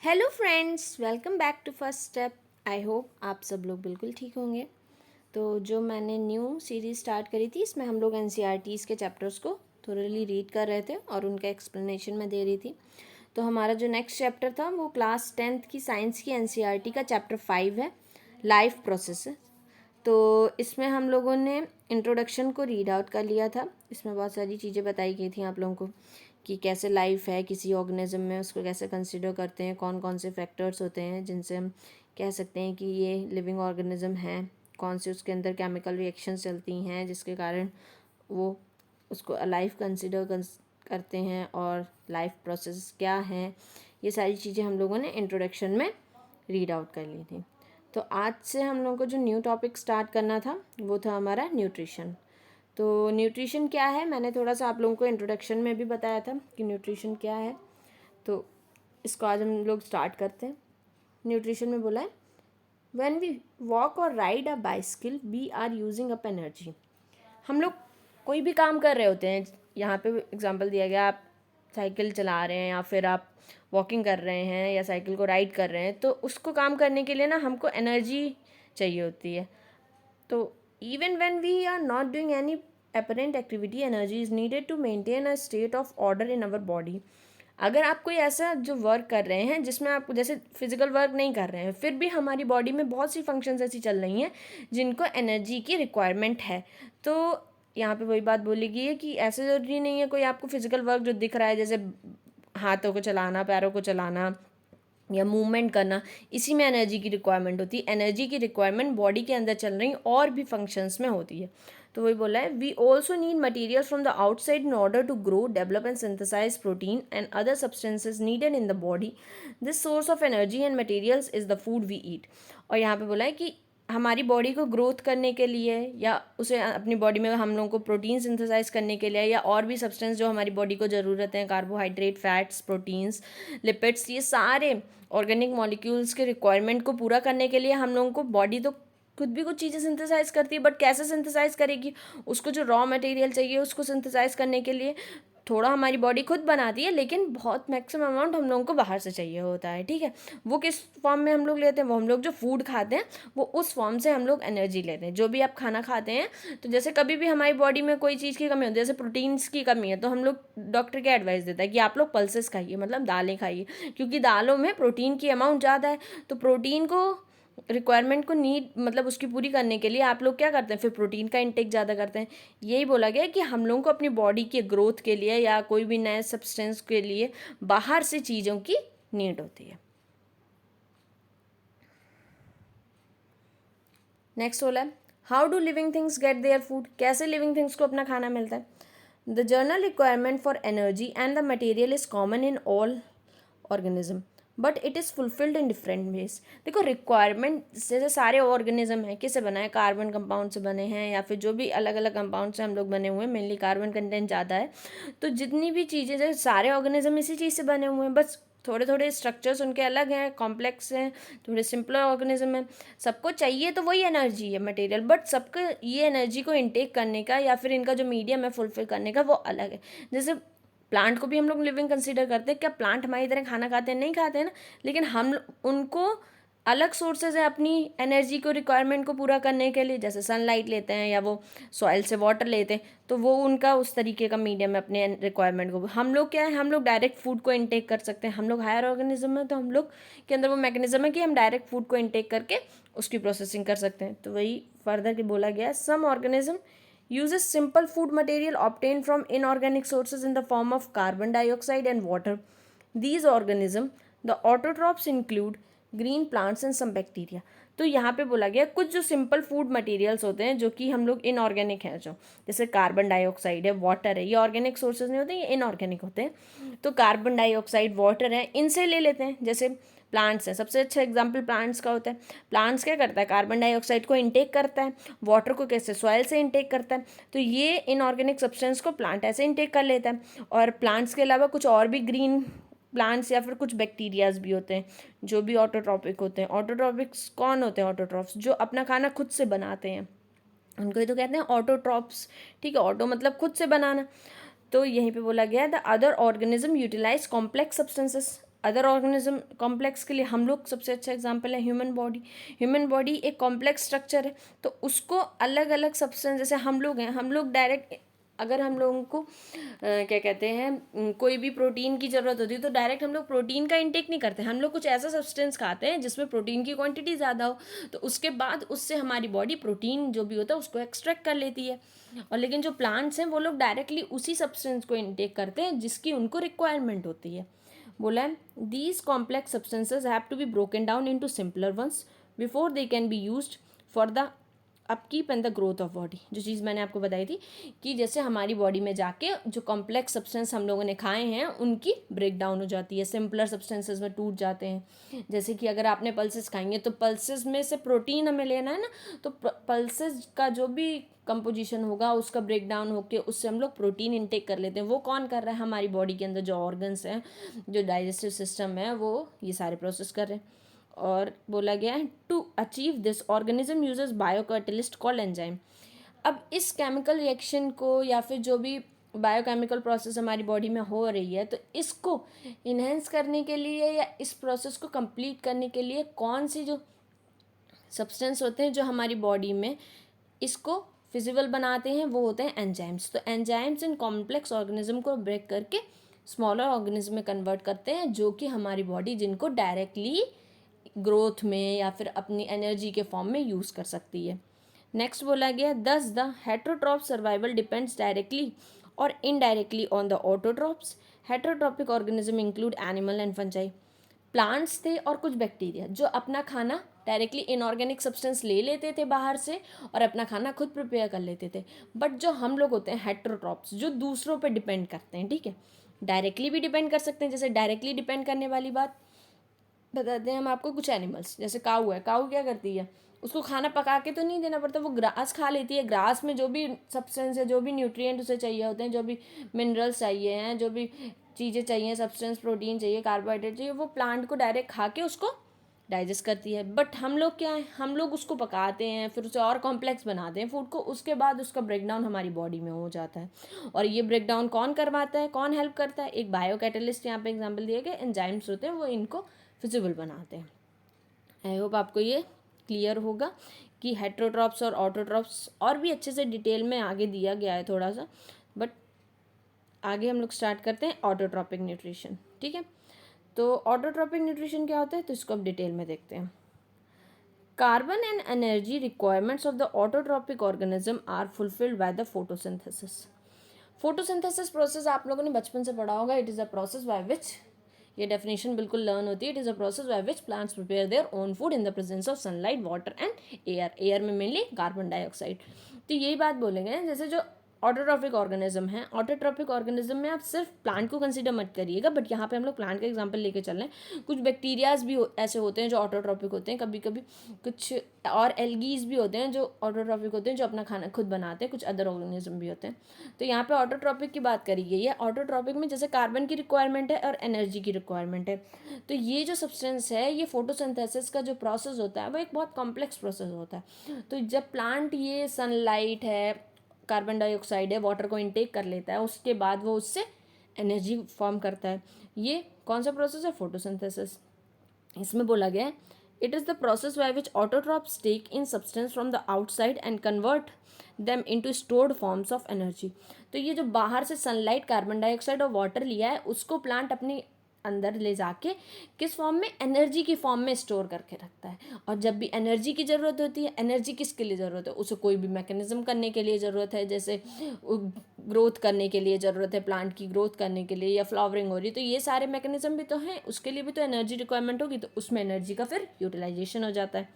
Hello friends, welcome back to first step. I hope आप सब लोग बिल्कुल ठीक होंगे। तो जो मैंने न्यू सीरीज़ स्टार्ट करी थी, इसमें हम लोग एनसीईआरटीज़ के चैप्टर्स को थोरली रीड कर रहे थे और उनका एक्सप्लेनेशन मैं दे रही थी। तो हमारा जो नेक्स्ट चैप्टर था वो क्लास 10th की साइंस की एनसीईआरटी का चैप्टर 5 है, लाइफ प्रोसेस। तो इसमें हम लोगों ने इंट्रोडक्शन को रीड आउट कर लिया था। इसमें बहुत सारी चीज़ें बताई गई थी आप लोगों को कि कैसे लाइफ है किसी ऑर्गेनिज्म में, उसको कैसे कंसिडर करते हैं, कौन कौन से फैक्टर्स होते हैं जिनसे हम कह सकते हैं कि ये लिविंग ऑर्गेनिज्म है, कौन से उसके अंदर केमिकल रिएक्शंस चलती हैं जिसके कारण वो उसको अलाइव कंसिडर करते हैं, और लाइफ प्रोसेस क्या है। ये सारी चीज़ें हम लोगों ने इंट्रोडक्शन में रीड आउट कर ली थी। तो आज से हम लोगों को जो न्यू टॉपिक स्टार्ट करना था वो था हमारा न्यूट्रिशन। तो न्यूट्रिशन क्या है, मैंने थोड़ा सा आप लोगों को इंट्रोडक्शन में भी बताया था कि न्यूट्रिशन क्या है। तो इसको आज हम लोग स्टार्ट करते हैं। न्यूट्रिशन में बोला है, व्हेन वी वॉक और ride a bicycle we are using up energy. हम लोग कोई भी काम कर रहे होते हैं, यहाँ पे एग्जांपल दिया गया, आप साइकिल चला रहे हैं या फिर आप वॉकिंग कर रहे हैं या साइकिल को राइड कर रहे हैं, तो उसको काम करने के लिए ना हमको एनर्जी चाहिए होती है। तो even when we are not doing any apparent activity, energy is needed to maintain a state of order in our body. अगर आप कोई ऐसा जो वर्क कर रहे हैं जिसमें आप जैसे फिजिकल वर्क नहीं कर रहे हैं, फिर भी हमारी बॉडी में बहुत सी फंक्शंस ऐसी चल रही हैं जिनको एनर्जी की रिक्वायरमेंट है। तो यहाँ पे वही बात बोली गई है कि ऐसे ज़रूरी नहीं है कोई आपको फिजिकल वर्क जो दिख रहा है, जैसे हाथों को चलाना, पैरों को चलाना या मूवमेंट करना, इसी में एनर्जी की रिक्वायरमेंट होती है। एनर्जी की रिक्वायरमेंट बॉडी के अंदर चल रही और भी फंक्शंस में होती है। तो वही बोला है, we also need material from the outside in order to grow, develop and synthesise protein and other substances needed in the body. This source of energy and materials is the food we eat. और यहाँ पे बोला है कि हमारी body को growth करने के लिए या उसे अपनी बॉडी में हम लोगों को प्रोटीन सिंथेसाइज करने के लिए या और भी सब्सटेंस जो हमारी बॉडी को ज़रूरत है, कार्बोहाइड्रेट, फैट्स, प्रोटीन्स, लिपिड्स, ये सारे ऑर्गेनिक मॉलिक्यूल्स के रिक्वायरमेंट को पूरा करने के लिए हम लोगों को बॉडी तो खुद भी कुछ चीज़ें सिंथेसाइज करती है, बट कैसे सिंथेसाइज करेगी, उसको जो रॉ मटेरियल चाहिए उसको सिंथेसाइज करने के लिए थोड़ा हमारी बॉडी खुद बनाती है, लेकिन बहुत मैक्सिमम अमाउंट हम लोगों को बाहर से चाहिए होता है। ठीक है, वो किस फॉर्म में हम लोग लेते हैं, वो हम लोग जो फूड खाते हैं वो उस फॉर्म से हम लोग एनर्जी लेते हैं। जो भी आप खाना खाते हैं, तो जैसे कभी भी हमारी बॉडी में कोई चीज़ की कमी होती है, जैसे प्रोटीन्स की कमी है, तो हम लोग डॉक्टर क्या एडवाइस देता है कि आप लोग पल्सेस खाइए, मतलब दालें खाइए, क्योंकि दालों में प्रोटीन की अमाउंट ज़्यादा है। तो प्रोटीन को रिक्वायरमेंट को नीड मतलब उसकी पूरी करने के लिए आप लोग क्या करते हैं, फिर प्रोटीन का इंटेक ज़्यादा करते हैं। यही बोला गया है कि हम लोगों को अपनी बॉडी के ग्रोथ के लिए या कोई भी नए सब्सटेंस के लिए बाहर से चीज़ों की नीड होती है। नेक्स्ट बोला है, how do living things get their food. कैसे लिविंग थिंग्स को अपना खाना मिलता है। The journal requirement for energy and the material is common in all organism, but it is fulfilled in different ways. देखो, रिक्वायरमेंट जैसे सारे ऑर्गेनिज्म हैं, किससे बना है, कार्बन कंपाउंड से बने हैं या फिर जो भी अलग अलग कंपाउंड से हम लोग बने हुए हैं, मेनली कार्बन कंटेंट ज़्यादा है। तो जितनी भी चीज़ें, जैसे सारे ऑर्गेनिज्म इसी चीज़ से बने हुए हैं, बस थोड़े थोड़े स्ट्रक्चर्स उनके अलग हैं, कॉम्प्लेक्स हैं, थोड़े सिंपलर ऑर्गेनिज्म हैं। सबको चाहिए तो वही एनर्जी है, मटेरियल, बट सबको ये एनर्जी को इनटेक करने का या फिर इनका जो मीडियम है फुलफिल करने का वो अलग है। जैसे प्लांट को भी हम लोग लिविंग कंसीडर करते हैं, क्या प्लांट हमारी तरह खाना खाते हैं, नहीं खाते हैं ना, लेकिन हम उनको अलग सोर्सेज हैं अपनी एनर्जी को रिक्वायरमेंट को पूरा करने के लिए। जैसे सनलाइट लेते हैं या वो सॉइल से वाटर लेते हैं, तो वो उनका उस तरीके का मीडियम है अपने रिक्वायरमेंट को। हम लोग क्या है, हम लोग डायरेक्ट फूड को इनटेक कर सकते हैं, हम लोग हायर ऑर्गेनिज्म है, तो हम लोग के अंदर वो मैकेनिज्म है कि हम डायरेक्ट फूड को इनटेक करके उसकी प्रोसेसिंग कर सकते हैं। तो वही फर्दर के बोला गया है, some organism uses simple food material obtained from inorganic sources in the form of carbon dioxide and water. These organisms, the autotrophs, include green plants and some bacteria. तो यहाँ पे बोला गया कुछ जो सिंपल फूड मटेरियल्स होते हैं जो कि हम लोग इनऑर्गेनिक हैं, जो जैसे कार्बन डाइऑक्साइड है, वाटर है, ये ऑर्गेनिक सोर्सेज नहीं होते, ये इनऑर्गेनिक होते हैं। तो कार्बन डाइऑक्साइड, वाटर है, इनसे ले लेते हैं। जैसे प्लांट्स हैं, सबसे अच्छा एग्जाम्पल प्लांट्स का होता है। प्लांट्स क्या करता है, कार्बन डाइऑक्साइड को इनटेक करता है, वाटर को कैसे, सॉइल से इनटेक करता है। तो ये इनऑर्गेनिक सब्सटेंस को प्लांट ऐसे इनटेक कर लेता है। और प्लांट्स के अलावा कुछ और भी ग्रीन प्लांट्स या फिर कुछ बैक्टीरियाज भी होते हैं जो भी ऑटोट्रॉपिक होते हैं। ऑटोट्रॉपिक्स कौन होते हैं, ऑटोट्रॉफ्स जो अपना खाना खुद से बनाते हैं, उनको ही तो कहते हैं ऑटोट्रॉप्स। ठीक है, ऑटो मतलब खुद से बनाना। तो यहीं पे बोला गया है, the other organism utilise complex substances. Other organism complex के लिए हम लोग सबसे अच्छा एग्जांपल है ह्यूमन बॉडी। ह्यूमन बॉडी एक कॉम्प्लेक्स स्ट्रक्चर है, तो उसको अलग अलग सब्सटेंस, जैसे हम लोग हैं, हम लोग डायरेक्ट अगर हम लोगों को क्या कहते हैं कोई भी प्रोटीन की ज़रूरत होती है तो डायरेक्ट हम लोग प्रोटीन का इंटेक नहीं करते, हम लोग कुछ ऐसा सब्सटेंस खाते हैं जिसमें प्रोटीन की क्वांटिटी ज़्यादा हो, तो उसके बाद उससे हमारी बॉडी प्रोटीन जो भी होता है उसको एक्सट्रैक्ट कर लेती है। और लेकिन जो प्लांट्स हैं वो लोग डायरेक्टली उसी सब्सटेंस को इंटेक करते हैं जिसकी उनको रिक्वायरमेंट होती है। बोला है these complex substances have to be broken down into simpler ones before they can be used for the upkeep and the growth of body. जो चीज़ मैंने आपको बताई थी कि जैसे हमारी बॉडी में जाके जो कॉम्प्लेक्स सब्सटेंस हम लोगों ने खाए हैं उनकी ब्रेक डाउन हो जाती है, सिंपलर सब्सटेंसेस में टूट जाते हैं। जैसे कि अगर आपने पल्सेस खाएंगे तो पल्सेस में से प्रोटीन हमें लेना है ना, तो पल्सेस का जो भी कंपोजिशन होगा उसका ब्रेक डाउन होकर उससे हम लोग प्रोटीन इनटेक कर लेते हैं। वो कौन कर रहा है? हमारी बॉडी के अंदर जो ऑर्गन्स हैं, जो डाइजेस्टिव सिस्टम है, वो ये सारे प्रोसेस कर रहे हैं। और बोला गया है to achieve this organism uses biocatalyst called enzyme. अब इस केमिकल रिएक्शन को या फिर जो भी बायोकेमिकल प्रोसेस हमारी बॉडी में हो रही है, तो इसको इन्हेंस करने के लिए या इस प्रोसेस को कंप्लीट करने के लिए कौन सी जो सब्सटेंस होते हैं जो हमारी बॉडी में इसको फिजिबल बनाते हैं, वो होते हैं एंजाइम्स। तो एंजाइम्स इन कॉम्प्लेक्स ऑर्गेनिज्म को ब्रेक करके स्मॉलर ऑर्गेनिज्म में कन्वर्ट करते हैं, जो कि हमारी बॉडी जिनको डायरेक्टली ग्रोथ में या फिर अपनी एनर्जी के फॉर्म में यूज़ कर सकती है। नेक्स्ट बोला गया thus the heterotroph survival depends directly और indirectly on the autotrophs. Heterotrophic organism include animal and fungi. Plants थे और कुछ बैक्टीरिया जो अपना खाना डायरेक्टली इनऑर्गेनिक सब्सटेंस ले लेते थे बाहर से और अपना खाना खुद प्रिपेयर कर लेते थे। बट जो हम लोग होते हैं हेट्रोट्रॉप्स, जो दूसरों पे डिपेंड करते हैं, ठीक है, डायरेक्टली भी डिपेंड कर सकते हैं। जैसे डायरेक्टली डिपेंड करने वाली बात बताते हैं हम आपको, कुछ एनिमल्स जैसे काऊ है। काऊ क्या करती है? उसको खाना पका के तो नहीं देना पड़ता, वो ग्रास खा लेती है। ग्रास में जो भी सब्सटेंस है, जो भी न्यूट्रिएंट उसे चाहिए होते हैं, जो भी मिनरल्स चाहिए हैं, जो भी चीज़ें चाहिए, सब्सटेंस, प्रोटीन चाहिए, कार्बोहाइड्रेट चाहिए, वो प्लांट को डायरेक्ट खा के उसको डाइजेस्ट करती है। बट हम लोग क्या है, हम लोग उसको पकाते हैं, फिर उसे और कॉम्प्लेक्स बनाते हैं फूड को, उसके बाद उसका ब्रेकडाउन हमारी बॉडी में हो जाता है। और ये ब्रेकडाउन कौन करवाता है, कौन हेल्प करता है? एक बायोकैटलिस्ट, यहाँ पे एग्जाम्पल दिए गए एंजाइम्स होते हैं, वो इनको फिजिबल बनाते हैं। आई होप आपको ये क्लियर होगा कि हेट्रोट्रॉप्स और ऑटोट्रॉप्स, और भी अच्छे से डिटेल में आगे दिया गया है थोड़ा सा, बट आगे हम लोग स्टार्ट करते हैं ऑटोट्रॉपिक न्यूट्रिशन। ठीक है, तो ऑटोट्रॉपिक न्यूट्रिशन क्या होता है, तो इसको अब डिटेल में देखते हैं। Carbon and energy requirements of the autotrophic organism are fulfilled by the photosynthesis. Photosynthesis process आप लोगों ने बचपन से पढ़ा होगा। It is a process by which, ये डेफिनेशन बिल्कुल लर्न होती है, it is a process by which plants prepare their own food in the presence of sunlight, water and air. Air में मेनली कार्बन डाइऑक्साइड। तो यही बात बोलेंगे, जैसे जो ऑटोट्रॉपिक ऑर्गेनिज्म है, ऑटोट्रॉपिक ऑर्गेनिज्म में आप सिर्फ प्लांट को कंसीडर मत करिएगा, बट यहाँ पे हम लोग प्लांट का एग्जांपल लेके चल रहे हैं। कुछ बैक्टीरियाज भी ऐसे होते हैं जो ऑटोट्रॉपिक होते हैं, कभी कभी कुछ और एल्गीज भी होते हैं जो ऑटोट्रॉपिक होते हैं, जो अपना खाना खुद बनाते हैं। कुछ अदर ऑर्गेनिज्म भी होते हैं। तो यहाँ पे ऑटोट्रॉपिक की बात करी गई है। ऑटोट्रॉपिक में जैसे कार्बन की रिक्वायरमेंट है और एनर्जी की रिक्वायरमेंट है। तो ये जो सब्सटेंस है, ये फोटोसिंथेसिस का जो प्रोसेस होता है वो एक बहुत कॉम्प्लेक्स प्रोसेस होता है। तो जब प्लांट ये सनलाइट है, कार्बन डाइऑक्साइड है, वाटर को इनटेक कर लेता है, उसके बाद वो उससे एनर्जी फॉर्म करता है। ये कौन सा प्रोसेस है? फोटोसिंथेसिस। इसमें बोला गया है it is the process by which autotrophs take in substance from the outside and convert them into stored forms of energy. तो ये जो बाहर से सनलाइट, कार्बन डाइऑक्साइड और वाटर लिया है, उसको प्लांट अपने अंदर ले जाके किस फॉर्म में? एनर्जी की फॉर्म में स्टोर करके रखता है। और जब भी एनर्जी की ज़रूरत होती है, एनर्जी किसके लिए ज़रूरत है? उसे कोई भी मैकेनिज्म करने के लिए ज़रूरत है, जैसे ग्रोथ करने के लिए ज़रूरत है, प्लांट की ग्रोथ करने के लिए, या फ्लावरिंग हो रही, तो ये सारे मैकेनिज्म भी तो हैं, उसके लिए भी तो एनर्जी रिक्वायरमेंट होगी, तो उसमें एनर्जी का फिर यूटिलाइजेशन हो जाता है।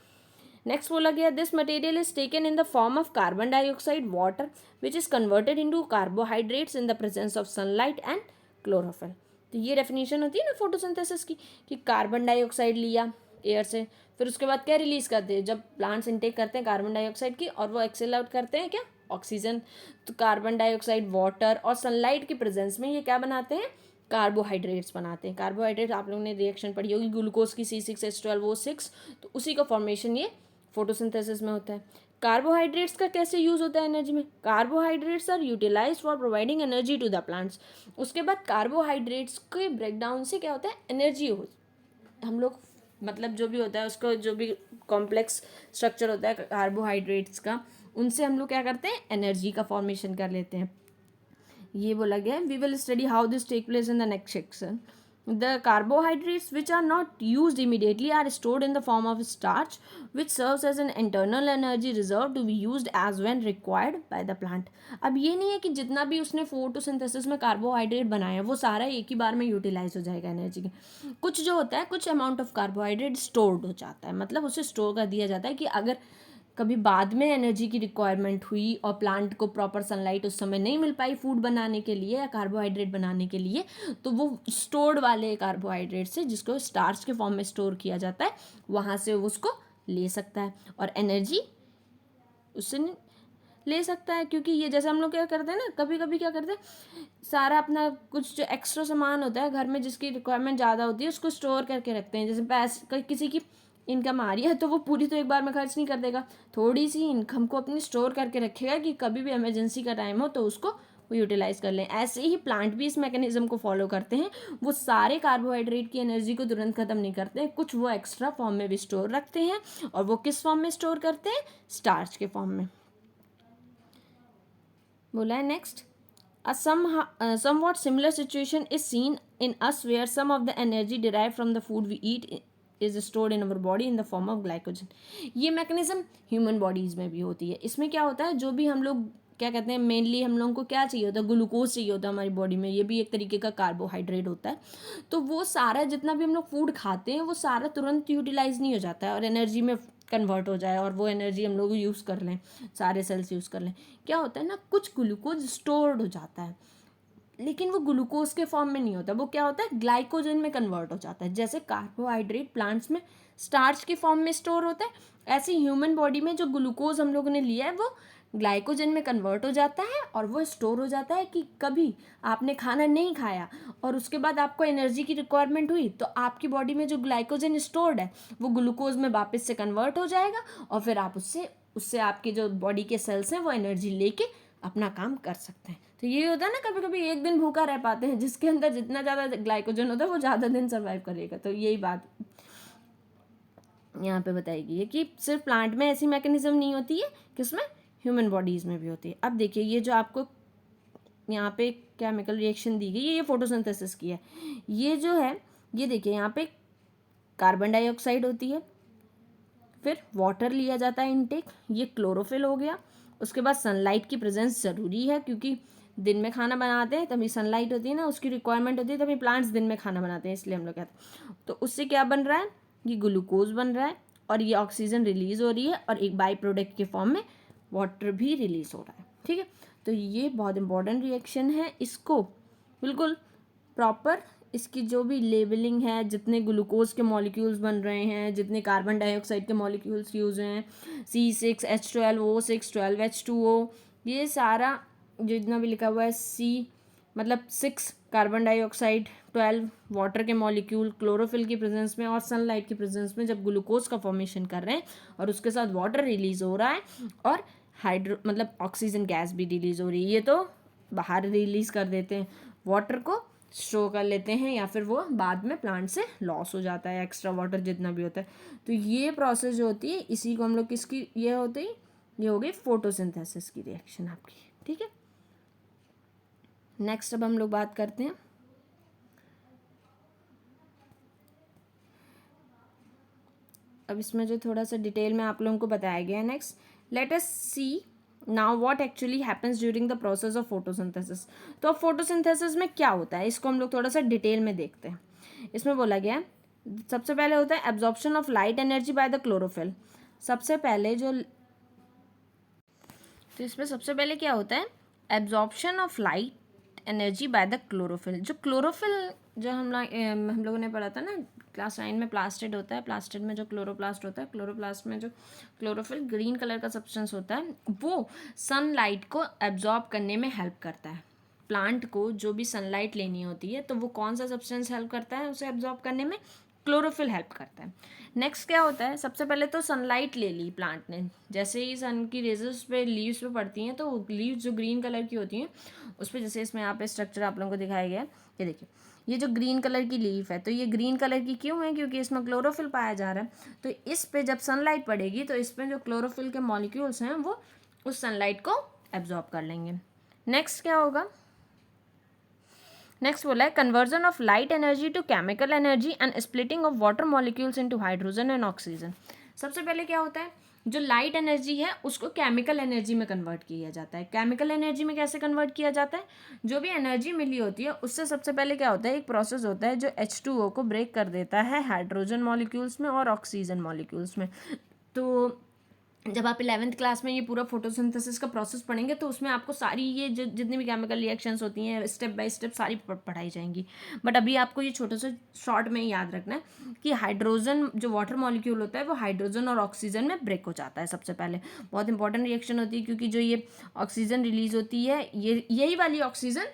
नेक्स्ट बोला गया this material is taken in the form of carbon dioxide, water which is converted into carbohydrates in the presence of sunlight and chlorophyll. तो ये डेफिनेशन होती है ना फोटोसिंथेसिस की, कि कार्बन डाइऑक्साइड लिया एयर से, फिर उसके बाद क्या रिलीज करते हैं? जब प्लांट्स इनटेक करते हैं कार्बन डाइऑक्साइड की, और वो एक्सेल आउट करते हैं क्या? ऑक्सीजन। तो कार्बन डाइऑक्साइड, वाटर और सनलाइट की प्रेजेंस में ये क्या बनाते हैं? कार्बोहाइड्रेट्स बनाते हैं। कार्बोहाइड्रेट आप लोगों ने रिएक्शन पढ़ी होगी, ग्लूकोज की C6H12O6, तो उसी का फॉर्मेशन ये फोटोसिंथेसिस में होता है। कार्बोहाइड्रेट्स का कैसे यूज़ होता है एनर्जी में? Carbohydrates are utilise for providing energy to the plants. उसके बाद कार्बोहाइड्रेट्स के ब्रेकडाउन से क्या होता है, एनर्जी हो, हम लोग मतलब जो भी होता है उसको, जो भी कॉम्प्लेक्स स्ट्रक्चर होता है कार्बोहाइड्रेट्स का, उनसे हम लोग क्या करते हैं, एनर्जी का फॉर्मेशन कर लेते हैं। ये बोला गया है, we will study how this take place in the next section. The carbohydrates which are not used immediately are stored in the form of starch, which serves as an internal energy reserve to be used as when required by the plant. अब ये नहीं है कि जितना भी उसने photosynthesis में carbohydrate बनाया वो सारा एक ही बार में यूटिलाइज हो जाएगा एनर्जी के। कुछ जो होता है, कुछ अमाउंट ऑफ कार्बोहाइड्रेट स्टोर्ड हो जाता है, मतलब उसे स्टोर कर दिया जाता है कि अगर कभी बाद में एनर्जी की रिक्वायरमेंट हुई और प्लांट को प्रॉपर सनलाइट उस समय नहीं मिल पाई फूड बनाने के लिए या कार्बोहाइड्रेट बनाने के लिए, तो वो स्टोर्ड वाले कार्बोहाइड्रेट से, जिसको स्टार्च के फॉर्म में स्टोर किया जाता है, वहाँ से उसको ले सकता है और एनर्जी उससे ले सकता है। क्योंकि ये जैसे हम लोग क्या करते हैं ना, कभी कभी क्या करते हैं, सारा अपना कुछ जो एक्स्ट्रा सामान होता है घर में जिसकी रिक्वायरमेंट ज़्यादा होती है उसको स्टोर करके रखते हैं। जैसे पैसे, किसी की इनकम आ रही है तो वो पूरी तो एक बार में खर्च नहीं कर देगा, थोड़ी सी इनकम को अपनी स्टोर करके रखेगा कि कभी भी इमरजेंसी का टाइम हो तो उसको वो यूटिलाइज कर लें। ऐसे ही प्लांट भी इस मैकेनिज्म को फॉलो करते हैं, वो सारे कार्बोहाइड्रेट की एनर्जी को तुरंत खत्म नहीं करते हैं, कुछ वो एक्स्ट्रा फॉर्म में भी स्टोर रखते हैं। और वो किस फॉर्म में स्टोर करते हैं, स्टार्च के फॉर्म में। बोला है next, a somewhat similar situation is seen in us where some of the energy derived from the food we eat is stored in our body in the form of glycogen। ये mechanism human bodies में भी होती है। इसमें क्या होता है, जो भी हम लोग क्या कहते हैं, मेनली हम लोगों को क्या चाहिए होता है, ग्लूकोज चाहिए होता है हमारी बॉडी में, ये भी एक तरीके का कार्बोहाइड्रेट होता है। तो वो सारा जितना भी हम लोग फूड खाते हैं वो सारा तुरंत यूटिलाइज नहीं हो जाता है और एनर्जी में कन्वर्ट हो जाए और वो एनर्जी हम लोग यूज़ कर लें, सारे सेल्स यूज़ कर लें। क्या होता है ना, कुछ ग्लूकोज स्टोर्ड हो जाता है, लेकिन वो ग्लूकोज के फॉर्म में नहीं होता, वो क्या होता है, ग्लाइकोजन में कन्वर्ट हो जाता है। जैसे कार्बोहाइड्रेट प्लांट्स में स्टार्च के फॉर्म में स्टोर होता है, ऐसे ह्यूमन बॉडी में जो ग्लूकोज हम लोगों ने लिया है वो ग्लाइकोजन में कन्वर्ट हो जाता है और वो स्टोर हो जाता है कि कभी आपने खाना नहीं खाया और उसके बाद आपको एनर्जी की रिक्वायरमेंट हुई तो आपकी बॉडी में जो ग्लाइकोजन स्टोर्ड है वो ग्लूकोज में वापस से कन्वर्ट हो जाएगा और फिर आप उससे उससे आपके जो बॉडी के सेल्स हैं वो एनर्जी लेके अपना काम कर सकते हैं। तो ये होता है ना, कभी कभी एक दिन भूखा रह पाते हैं, जिसके अंदर जितना ज़्यादा ग्लाइकोजन होता है वो ज़्यादा दिन सर्वाइव करेगा। तो यही बात यहाँ पे बताई गई है कि सिर्फ प्लांट में ऐसी मैकेनिज्म नहीं होती है, किसमें, ह्यूमन बॉडीज़ में भी होती है। अब देखिए, ये जो आपको यहाँ पे केमिकल रिएक्शन दी गई है, ये फोटोसिंथेसिस की है। ये जो है, ये देखिए यहाँ पे कार्बन डाइऑक्साइड होती है, फिर वाटर लिया जाता है इनटेक, ये क्लोरोफिल हो गया। उसके बाद सनलाइट की प्रेजेंस ज़रूरी है, क्योंकि दिन में खाना बनाते हैं तभी सनलाइट होती है ना, उसकी रिक्वायरमेंट होती है, तभी प्लांट्स दिन में खाना बनाते हैं, इसलिए हम लोग कहते हैं। तो उससे क्या बन रहा है, ये ग्लूकोज बन रहा है और ये ऑक्सीजन रिलीज हो रही है और एक बाई प्रोडक्ट के फॉर्म में वाटर भी रिलीज हो रहा है। ठीक है, तो ये बहुत इंपॉर्टेंट रिएक्शन है, इसको बिल्कुल प्रॉपर इसकी जो भी लेबलिंग है, जितने ग्लूकोज के मॉलिक्यूल्स बन रहे हैं, जितने कार्बन डाइऑक्साइड के मॉलिक्यूल्स यूज हैं, C6H12O6 12H2O, ये सारा जितना भी लिखा हुआ है, C मतलब 6 कार्बन डाइऑक्साइड, 12 वाटर के मॉलिक्यूल क्लोरोफिल की प्रेजेंस में और सनलाइट की प्रेजेंस में जब ग्लूकोज का फॉर्मेशन कर रहे हैं और उसके साथ वाटर रिलीज हो रहा है और हाइड्रो मतलब ऑक्सीजन गैस भी रिलीज हो रही है, ये तो बाहर रिलीज कर देते हैं, वाटर को स्टोर कर लेते हैं या फिर वो बाद में प्लांट से लॉस हो जाता है, एक्स्ट्रा वाटर जितना भी होता है। तो ये प्रोसेस जो होती है, इसी को हम लोग किसकी, ये होती है, ये हो गई फोटोसिंथेसिस की रिएक्शन आपकी। ठीक है, नेक्स्ट अब हम लोग बात करते हैं अब इसमें जो थोड़ा सा डिटेल में आप लोगों को बताया गया है। Next, let us see now what actually happens during the process of photosynthesis. तो अब फोटोसिंथेसिस में क्या होता है, इसको हम लोग थोड़ा सा डिटेल में देखते हैं। इसमें बोला गया है, सबसे पहले होता है absorption of light energy by the chlorophyll. सबसे पहले जो, तो इसमें सबसे पहले क्या होता है, absorption of light energy by the chlorophyll. जो क्लोरोफिल जो हम लोगों ने पढ़ा था ना क्लास 9 में, प्लास्टिड होता है, प्लास्टिड में जो क्लोरोप्लास्ट होता है, क्लोरोप्लास्ट में जो क्लोरोफिल ग्रीन कलर का सब्सटेंस होता है, वो सनलाइट को एब्जॉर्ब करने में हेल्प करता है। प्लांट को जो भी सनलाइट लेनी होती है तो वो कौन सा सब्सटेंस हेल्प करता है उसे एब्जॉर्ब करने में, क्लोरोफिल हेल्प करता है। नेक्स्ट क्या होता है, सबसे पहले तो सनलाइट ले ली प्लांट ने, जैसे ही सन की रेजेस पे लीव्स पे पड़ती हैं तो लीव्स जो ग्रीन कलर की होती हैं उस पर, जैसे इसमें यहाँ पे स्ट्रक्चर आप लोगों को दिखाया गया है, ये देखिए ये जो ग्रीन कलर की लीफ है तो ये ग्रीन कलर की क्यों है, क्योंकि इसमें क्लोरोफिल पाया जा रहा है। तो इस पे जब सनलाइट पड़ेगी तो इसमें जो क्लोरोफिल के मॉलिक्यूल्स हैं वो उस सनलाइट को एब्जॉर्ब कर लेंगे। नेक्स्ट क्या होगा, नेक्स्ट बोला है conversion of light energy to chemical energy and splitting of water molecules into hydrogen and oxygen. सबसे पहले क्या होता है, जो लाइट एनर्जी है उसको केमिकल एनर्जी में कन्वर्ट किया जाता है। केमिकल एनर्जी में कैसे कन्वर्ट किया जाता है, जो भी एनर्जी मिली होती है उससे सबसे पहले क्या होता है, एक प्रोसेस होता है जो H2O को ब्रेक कर देता है हाइड्रोजन मॉलिक्यूल्स में और ऑक्सीजन मॉलिक्यूल्स में। तो जब आप 11th क्लास में ये पूरा फोटोसिंथेसिस का प्रोसेस पढ़ेंगे तो उसमें आपको सारी ये जितनी भी केमिकल रिएक्शंस होती हैं स्टेप बाय स्टेप सारी पढ़ाई जाएंगी। बट अभी आपको ये छोटे से शॉर्ट में याद रखना है कि हाइड्रोजन जो वाटर मॉलिक्यूल होता है वो हाइड्रोजन और ऑक्सीजन में ब्रेक हो जाता है। सबसे पहले बहुत इंपॉर्टेंट रिएक्शन होती है, क्योंकि जो ये ऑक्सीजन रिलीज होती है, ये यही वाली ऑक्सीजन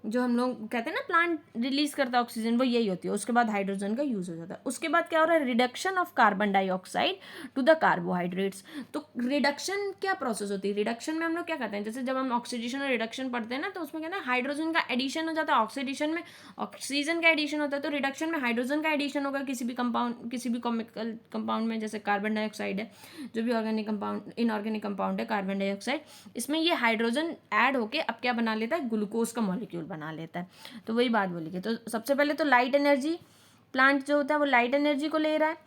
जो हम लोग कहते हैं ना प्लांट रिलीज करता है ऑक्सीजन, वो यही होती है। उसके बाद हाइड्रोजन का यूज हो जाता है। उसके बाद क्या हो रहा है, reduction of carbon dioxide to the carbohydrates. तो रिडक्शन क्या प्रोसेस होती है, रिडक्शन में हम लोग क्या करते हैं, जैसे जब हम ऑक्सीडेशन और रिडक्शन पढ़ते हैं ना तो उसमें कहते हैं हाइड्रोजन का एडिशन हो जाता है, ऑक्सीडेशन में ऑक्सीजन का एडिशन होता है, तो रिडक्शन में हाइड्रोजन का एडिशन होगा किसी भी कंपाउंड, किसी भी केमिकल कंपाउंड में, जैसे कार्बन डाइऑक्साइड है, जो भी ऑर्गेनिक कंपाउंड इनऑर्गेनिक कंपाउंड है कार्बन डाइऑक्साइड, इसमें ये हाइड्रोजन ऐड होके अब क्या बना लेता है, ग्लूकोज का मॉलिक्यूल बना लेता है। तो वही बात बोली। तो सबसे पहले तो लाइट एनर्जी, प्लांट जो होता है वो लाइट एनर्जी को ले रहा है,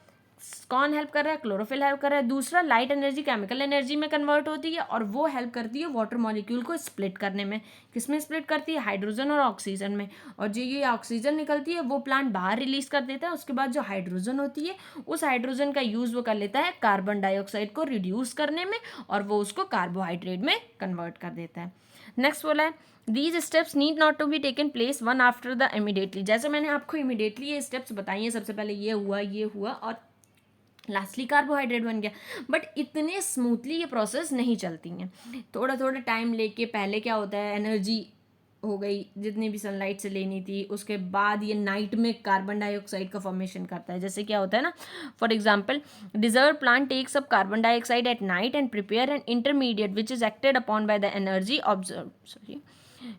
कौन हेल्प कर रहा है, क्लोरोफिल हेल्प कर रहा है। दूसरा, लाइट एनर्जी केमिकल एनर्जी में कन्वर्ट होती है और वो हेल्प करती है वाटर मॉलिक्यूल को स्प्लिट करने में। किसमें स्प्लिट करती है, हाइड्रोजन और ऑक्सीजन में। और जो ये ऑक्सीजन निकलती है वो प्लांट बाहर रिलीज कर देता है। उसके बाद जो हाइड्रोजन होती है उस हाइड्रोजन का यूज वो कर लेता है कार्बन डाइऑक्साइड को रिड्यूस करने में और वो उसको कार्बोहाइड्रेट में कन्वर्ट कर देता है। नेक्स्ट बोला है these steps need not to be taken place one after the immediately. जैसे मैंने आपको इमीडिएटली ये स्टेप्स बताई हैं, सबसे पहले ये हुआ और लास्टली कार्बोहाइड्रेट बन गया, बट इतने स्मूथली ये प्रोसेस नहीं चलती हैं। थोड़ा थोड़ा टाइम लेके पहले क्या होता है, एनर्जी हो गई जितनी भी सनलाइट से लेनी थी, उसके बाद ये नाइट में कार्बन डाइऑक्साइड का फॉर्मेशन करता है। जैसे क्या होता है ना, for example desert plant takes up carbon dioxide at night and prepare an intermediate which is acted upon by the energy observe.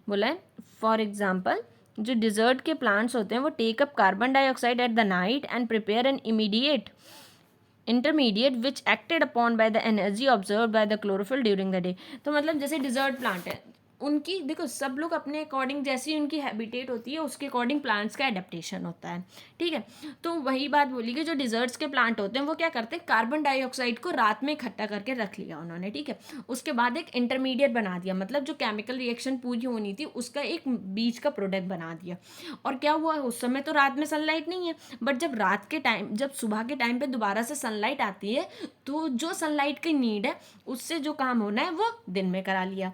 बोला है फॉर एग्जाम्पल जो डिजर्ट के प्लांट्स होते हैं वो take up carbon dioxide at the night and prepare an immediate intermediate which acted upon by the energy observe by the chlorophyll during the day. तो मतलब जैसे डिजर्ट प्लांट है, उनकी देखो सब लोग अपने अकॉर्डिंग, जैसी उनकी हैबिटेट होती है उसके अकॉर्डिंग प्लांट्स का एडेप्टेशन होता है, ठीक है। तो वही बात बोली कि जो डिजर्ट्स के प्लांट होते हैं वो क्या करते हैं, कार्बन डाइऑक्साइड को रात में इकट्ठा करके रख लिया उन्होंने, ठीक है। उसके बाद एक इंटरमीडिएट बना दिया, मतलब जो केमिकल रिएक्शन पूरी होनी थी उसका एक बीच का प्रोडक्ट बना दिया। और क्या हुआ, उस समय तो रात में सनलाइट नहीं है, बट जब रात के टाइम, जब सुबह के टाइम पे दोबारा से सनलाइट आती है तो जो सनलाइट की नीड है उससे जो काम होना है वो दिन में करा लिया,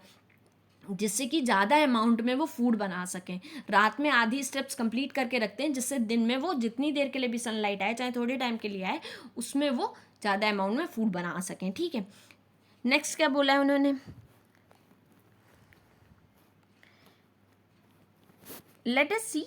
जिससे कि ज़्यादा अमाउंट में वो फूड बना सकें। रात में आधी स्टेप्स कंप्लीट करके रखते हैं जिससे दिन में वो जितनी देर के लिए भी सनलाइट आए, चाहे थोड़े टाइम के लिए आए, उसमें वो ज़्यादा अमाउंट में फूड बना सकें, ठीक है। नेक्स्ट क्या बोला है उन्होंने, let us see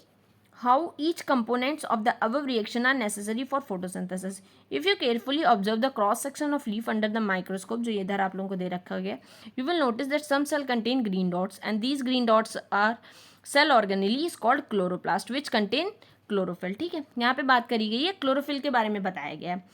how each components of the above reaction are necessary for photosynthesis. If you carefully observe the cross section of leaf under the microscope, जो ये इधर आप लोगों को दे रखा गया, you will notice that some cell contain green dots and these green dots are cell organelles called chloroplast which contain chlorophyll, ठीक है। यहाँ पे बात करी गई है क्लोरोफिल के बारे में बताया गया है।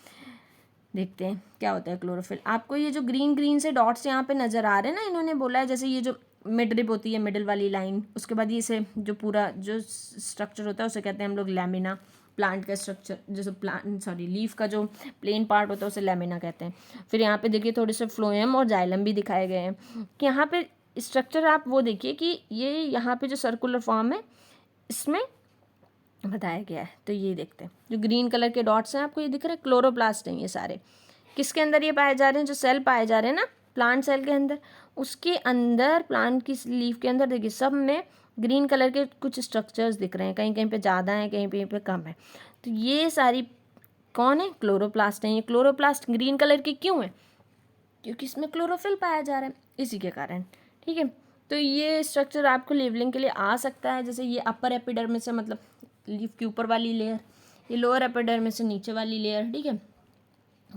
देखते हैं क्या होता है क्लोरोफिल। आपको ये जो ग्रीन ग्रीन से डॉट्स यहाँ पे नज़र आ रहे हैं ना, इन्होंने बोला है जैसे ये जो मिड रिब होती है, मिडिल वाली लाइन, उसके बाद ये से जो पूरा जो स्ट्रक्चर होता है उसे कहते हैं हम लोग लैमिना। प्लांट का स्ट्रक्चर जैसे लीफ का जो प्लेन पार्ट होता है उसे लैमिना कहते हैं। फिर यहाँ पे देखिए थोड़े से फ्लोएम और जाइलम भी दिखाए गए हैं कि यहाँ पे स्ट्रक्चर आप वो देखिए कि ये यहाँ पे जो सर्कुलर फॉर्म है इसमें बताया गया है। तो ये देखते हैं जो ग्रीन कलर के डॉट्स हैं आपको ये दिख रहे हैं, क्लोरोप्लास्ट हैं ये सारे। किसके अंदर ये पाए जा रहे हैं, जो सेल पाए जा रहे हैं ना प्लांट सेल के अंदर, उसके अंदर प्लांट की लीफ के अंदर देखिए सब में ग्रीन कलर के कुछ स्ट्रक्चर्स दिख रहे हैं, कहीं कहीं पे ज़्यादा हैं, कहीं पे कम है। तो ये सारी कौन है, क्लोरोप्लास्ट हैं। ये क्लोरोप्लास्ट ग्रीन कलर की क्यों है, क्योंकि इसमें क्लोरोफिल पाया जा रहा है इसी के कारण, ठीक है। तो ये स्ट्रक्चर आपको लेबलिंग के लिए आ सकता है, जैसे ये अपर एपिडर्मिस है, मतलब लीफ की ऊपर वाली लेयर, ये लोअर एपिडर्मिस से नीचे वाली लेयर, ठीक है।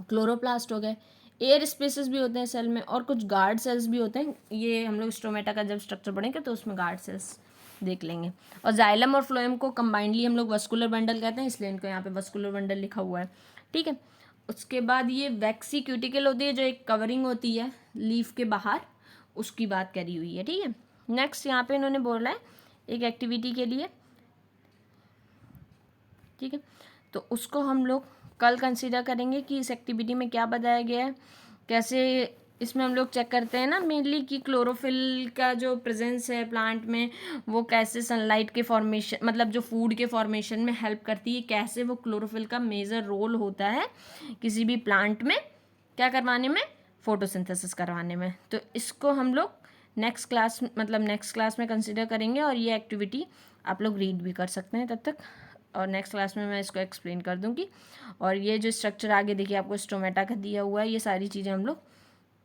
क्लोरोप्लास्ट हो गए, एयर स्पेसेस भी होते हैं सेल में, और कुछ गार्ड सेल्स भी होते हैं। ये हम लोग स्टोमेटा का जब स्ट्रक्चर पढ़ेंगे तो उसमें गार्ड सेल्स देख लेंगे। और जाइलम और फ्लोएम को कंबाइंडली हम लोग वस्कुलर बंडल कहते हैं, इसलिए इनको यहाँ पे वस्कुलर बंडल लिखा हुआ है, ठीक है। उसके बाद ये वैक्सी क्यूटिकल होती है, जो एक कवरिंग होती है लीफ के बाहर, उसकी बात करी हुई है, ठीक है। नेक्स्ट यहाँ पे इन्होंने बोला है एक एक्टिविटी के लिए, ठीक है। तो उसको हम लोग कल कंसीडर करेंगे कि इस एक्टिविटी में क्या बताया गया है, कैसे इसमें हम लोग चेक करते हैं ना मेनली कि क्लोरोफिल का जो प्रेजेंस है प्लांट में वो कैसे सनलाइट के फॉर्मेशन, मतलब जो फूड के फॉर्मेशन में हेल्प करती है, कैसे वो क्लोरोफिल का मेजर रोल होता है किसी भी प्लांट में क्या करवाने में, फोटोसिंथेसिस करवाने में। तो इसको हम लोग नेक्स्ट क्लास में कंसिडर करेंगे, और ये एक्टिविटी आप लोग रीड भी कर सकते हैं तब तक, और नेक्स्ट क्लास में मैं इसको एक्सप्लेन कर दूँगी। और ये जो स्ट्रक्चर आगे देखिए आपको स्टोमेटा का दिया हुआ है, ये सारी चीज़ें हम लोग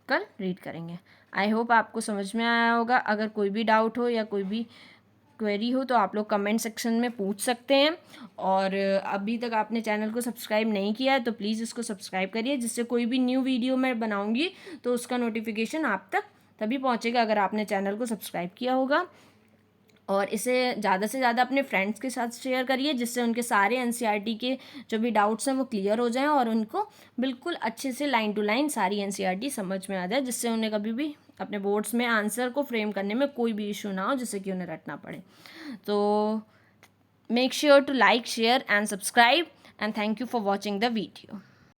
कल रीड करेंगे। आई होप आपको समझ में आया होगा। अगर कोई भी डाउट हो या कोई भी क्वेरी हो तो आप लोग कमेंट सेक्शन में पूछ सकते हैं। और अभी तक आपने चैनल को सब्सक्राइब नहीं किया है तो प्लीज़ इसको सब्सक्राइब करिए, जिससे कोई भी न्यू वीडियो मैं बनाऊंगी तो उसका नोटिफिकेशन आप तक तभी पहुंचेगा अगर आपने चैनल को सब्सक्राइब किया होगा। और इसे ज़्यादा से ज़्यादा अपने फ्रेंड्स के साथ शेयर करिए, जिससे उनके सारे एनसीईआरटी के जो भी डाउट्स हैं वो क्लियर हो जाएं और उनको बिल्कुल अच्छे से लाइन टू लाइन सारी एनसीईआरटी समझ में आ जाए, जिससे उन्हें कभी भी अपने बोर्ड्स में आंसर को फ्रेम करने में कोई भी इशू ना हो, जिससे कि उन्हें रटना पड़े। तो make sure to like, share and subscribe, and thank you for watching the video.